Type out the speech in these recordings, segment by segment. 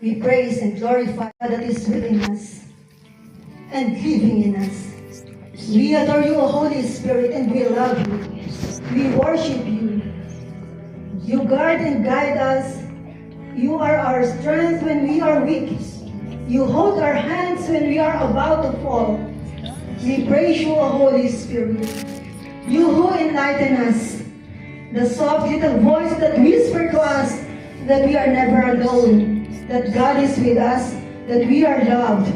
We praise and glorify God that is within us and living in us. We adore you, O Holy Spirit, and we love you. We worship you. You guard and guide us. You are our strength when we are weak. You hold our hands when we are about to fall. We praise you, O Holy Spirit. You who enlighten us. The soft little voice that whispers to us that we are never alone, that God is with us, that we are loved.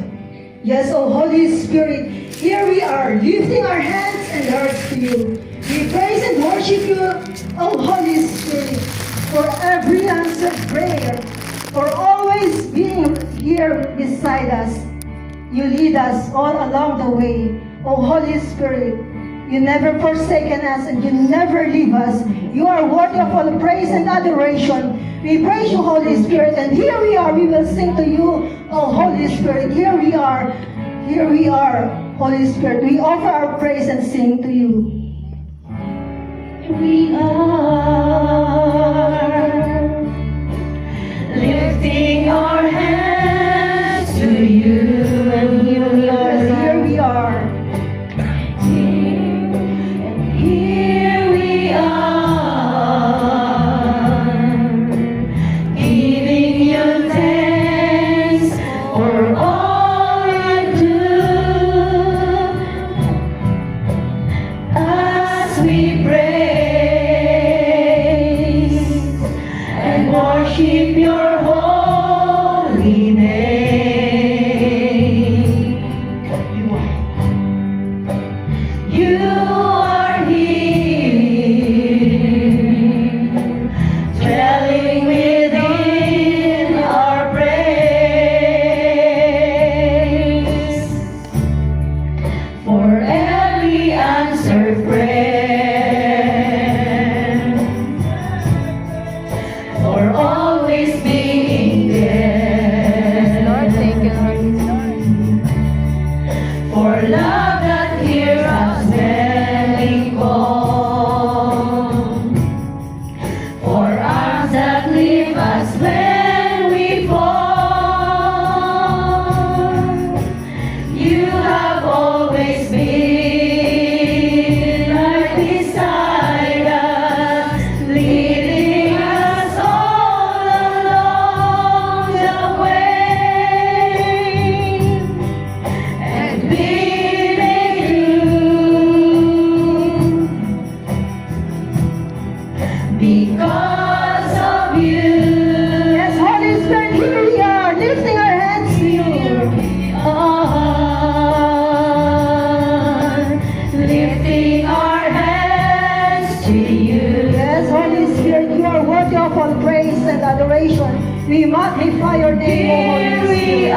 Yes, O Holy Spirit, here we are, lifting our hands and hearts to you. We praise and worship you, O Holy Spirit, for every answered prayer, for always being here beside us. You lead us all along the way. O Holy Spirit, you never forsaken us and you never leave us. You are worthy of all praise and adoration. We praise you, Holy Spirit, and here we are. We will sing to you, O Holy Spirit. Here we are, Holy Spirit. We offer our praise and sing to you. We are lifting our hands to you, and here we are. Here we are. Here we are, giving you thanks for all you do. As we praise and worship your holy name. You are here, dwelling within our praise. For every answered prayer, for always being there, Lord, thank you, Lord. for love that hears us when we call, for arms that lift us when we fall. You have always been right beside us, leading us all along the way, and we make because of you. Yes, Holy Spirit, here we are, lifting our hands to you. Lifting our hands to you. Yes, Holy Spirit, you are worthy of all praise and adoration. We magnify your name, O Here Holy we Spirit.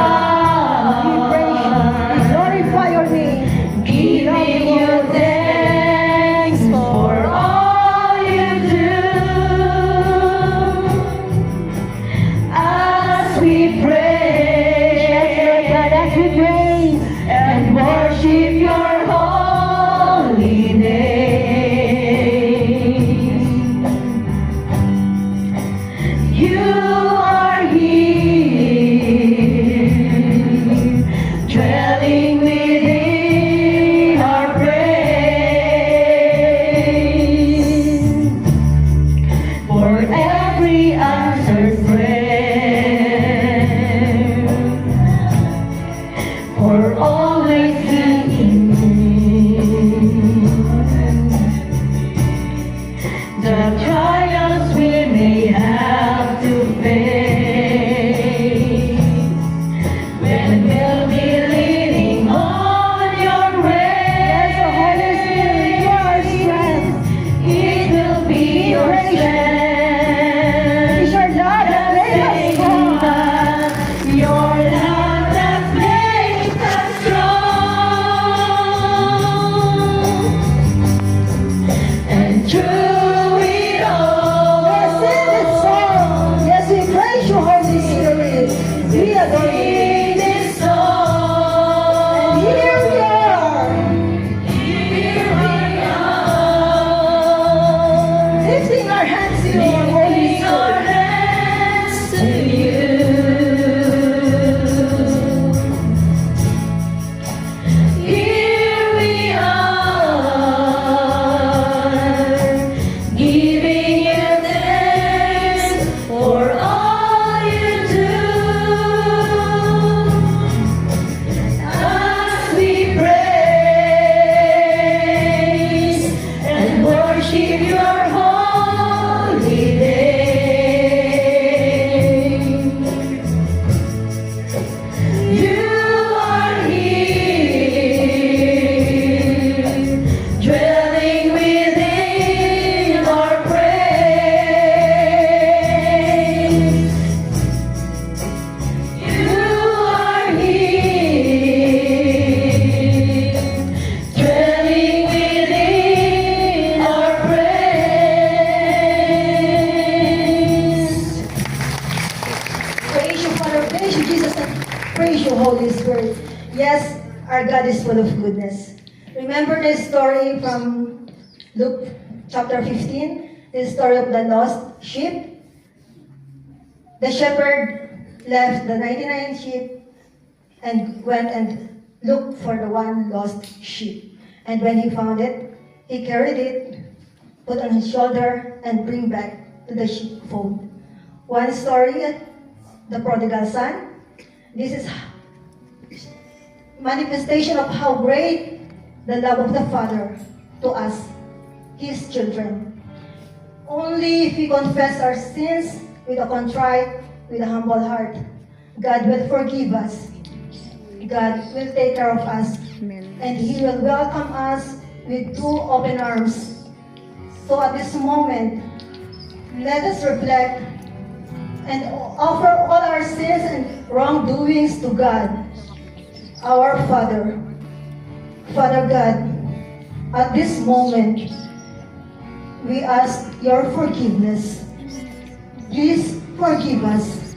We praise you. We are, glorify your name. We love giving you, you Lord. thanks for all you do. As we pray, As we praise and worship your holy name. You are here, Our God is full of goodness. Remember the story from Luke chapter 15, the story of the lost sheep? The shepherd left the 99 sheep and went and looked for the one lost sheep. And when he found it, he carried it, put on his shoulder, and bring back to the sheepfold. One story, the prodigal son. This is manifestation of how great the love of the Father to us, His children. Only if we confess our sins with a contrite, with a humble heart, God will forgive us. God will take care of us. And He will welcome us with two open arms. So at this moment, let us reflect and offer all our sins and wrongdoings to God, our Father. Father God, at this moment, we ask your forgiveness. Please forgive us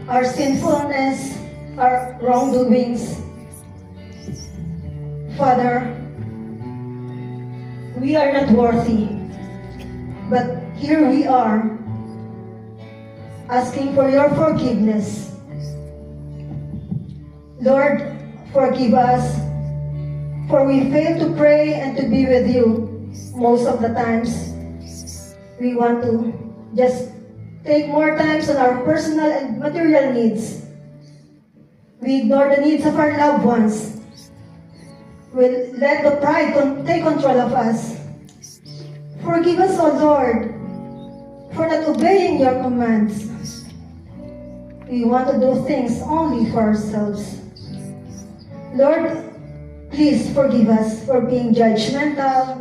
our sinfulness, our wrongdoings. Father, we are not worthy, but here we are, asking for your forgiveness. Lord, forgive us, for we fail to pray and to be with you most of the times. We want to just take more times on our personal and material needs. We ignore the needs of our loved ones. We let the pride take control of us. Forgive us, O Lord, for not obeying your commands. We want to do things only for ourselves. Lord, please forgive us for being judgmental,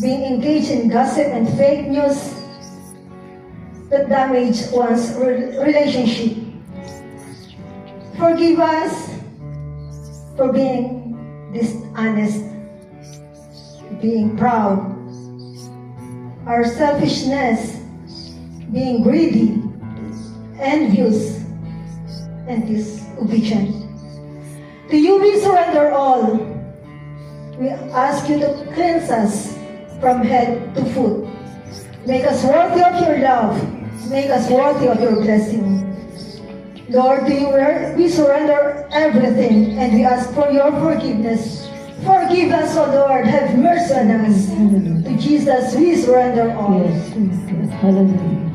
being engaged in gossip and fake news that damage one's relationship. Forgive us for being dishonest, being proud, our selfishness, being greedy, envious, and disobedient. To you we surrender all. We ask you to cleanse us from head to foot. Make us worthy of your love. Make us worthy of your blessing. Lord, to you we surrender everything, and we ask for your forgiveness. Forgive us, O Lord. Have mercy on us. To Jesus we surrender all. Hallelujah.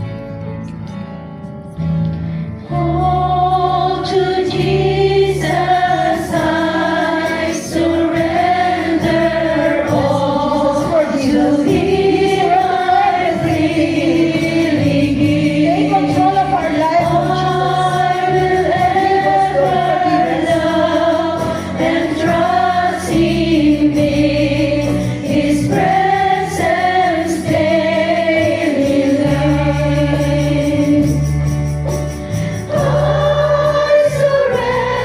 All to Jesus I surrender all. To Thee I freely give. Take control of our life, O Jesus. I will ever love and trust in Thee. His presence daily life. I surrender.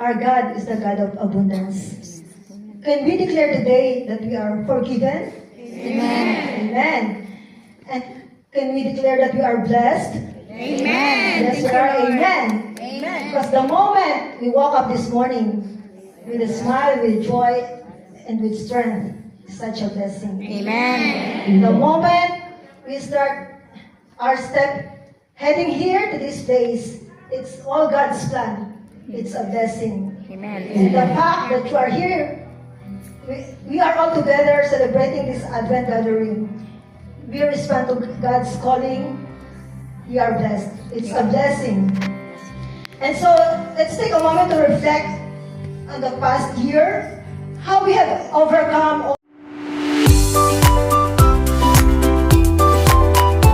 Our God is the God of abundance. Can we declare today that we are forgiven? Amen. Amen. And can we declare that we are blessed? Amen. Yes, we are. Amen. Because the moment we woke up this morning with a smile, with joy, and with strength, is such a blessing. Amen. The moment we start our step heading here to this place, it's all God's plan. It's a blessing. Amen. And the fact that you are here, we are all together celebrating this Advent gathering. We respond to God's calling. We are blessed. It's a blessing. And so, let's take a moment to reflect on the past year, how we have overcome